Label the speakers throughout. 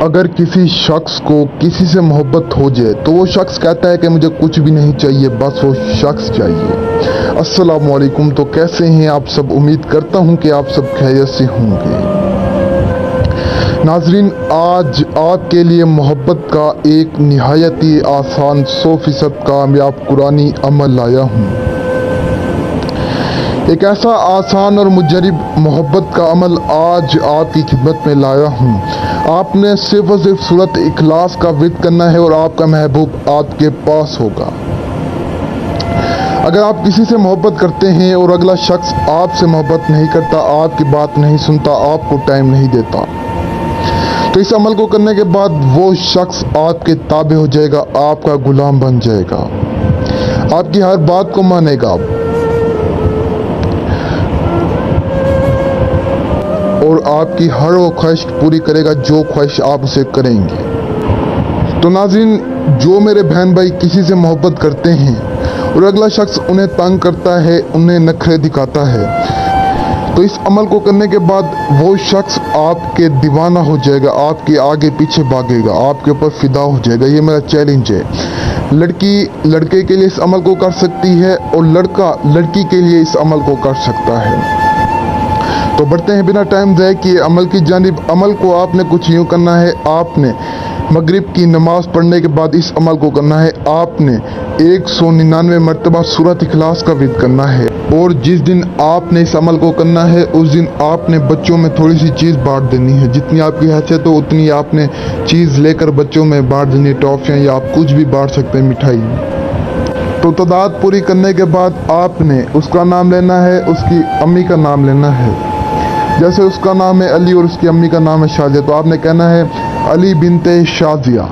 Speaker 1: अगर किसी शख्स को किसी से मोहब्बत हो जाए तो वो शख्स कहता है कि मुझे कुछ भी नहीं चाहिए, बस वो शख्स चाहिए। अस्सलाम वालेकुम। तो कैसे हैं आप सब? उम्मीद करता हूं कि आप सब खैरियत से होंगे। नाजरीन, आज आपके लिए मोहब्बत का एक निहायत ही आसान 100% कामयाब कुरानी अमल लाया हूँ। एक ऐसा आसान और मुजरिब मोहब्बत का अमल आज आपकी खिदमत में लाया हूँ। आपने सिर्फ और सिर्फ सूरत इखलास का विर्द करना है और आपका महबूब आपके पास होगा। अगर आप किसी से मोहब्बत करते हैं और अगला शख्स आपसे मोहब्बत नहीं करता, आपकी बात नहीं सुनता, आपको टाइम नहीं देता, तो इस अमल को करने के बाद वो शख्स आपके ताबे हो जाएगा, आपका गुलाम बन जाएगा, आपकी हर बात को मानेगा और आपकी हर वो ख्वाहिश पूरी करेगा जो ख्वाहिश आप उसे करेंगे। तो नाज़रीन, जो मेरे बहन भाई किसी से मोहब्बत करते हैं और अगला शख्स उन्हें तंग करता है, उन्हें नखरे दिखाता है, तो इस अमल को करने के बाद वो शख्स आपके दीवाना हो जाएगा, आपके आगे पीछे भागेगा, आपके ऊपर फिदा हो जाएगा। ये मेरा चैलेंज है। लड़की लड़के के लिए इस अमल को कर सकती है और लड़का लड़की के लिए इस अमल को कर सकता है। तो बढ़ते हैं बिना टाइम ज़ाय किए अमल की जानिब। अमल को आपने कुछ यूँ करना है। आपने मगरिब की नमाज पढ़ने के बाद इस अमल को करना है। आपने 199 मरतबा सूरत इखलास का विर्द करना है और जिस दिन आपने इस अमल को करना है उस दिन आपने बच्चों में थोड़ी सी चीज़ बांट देनी है। जितनी आपकी हैसियत हो उतनी आपने चीज़ लेकर बच्चों में बांट देनी, टॉफ़ियाँ या आप कुछ भी बांट सकते हैं, मिठाई। तो तादाद पूरी करने के बाद आपने उसका नाम लेना है, उसकी अम्मी का नाम लेना है। जैसे उसका नाम है अली और उसकी अम्मी का नाम है शाजिया, तो आपने कहना है अली बिनते शाजिया।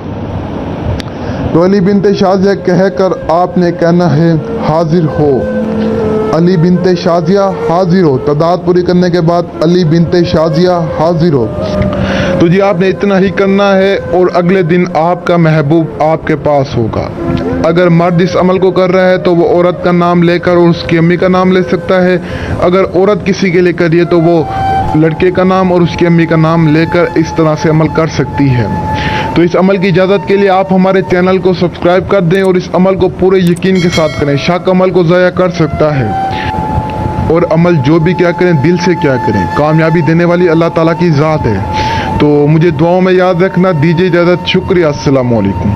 Speaker 1: तो अली बिनते शाजिया कहकर आपने कहना है हाजिर हो, अली बिनते शाजिया हाजिर हो। तादाद पूरी करने के बाद अली बिनते शाजिया हाजिर हो। तो जी आपने इतना ही करना है और अगले दिन आपका महबूब आपके पास होगा। अगर मर्द इस अमल को कर रहा है तो वो औरत का नाम लेकर और उसकी अम्मी का नाम ले सकता है। अगर औरत किसी के लिए करिए तो वो लड़के का नाम और उसकी अम्मी का नाम लेकर इस तरह से अमल कर सकती है। तो इस अमल की इजाज़त के लिए आप हमारे चैनल को सब्सक्राइब कर दें और इस अमल को पूरे यकीन के साथ करें। शक अमल को ज़ाया कर सकता है और अमल जो भी क्या करें दिल से क्या करें। कामयाबी देने वाली अल्लाह ताला की ज़ात है। तो मुझे दुआओं में याद रखना। दीजिए इजाज़त। शुक्रिया। अस्सलाम वालेकुम।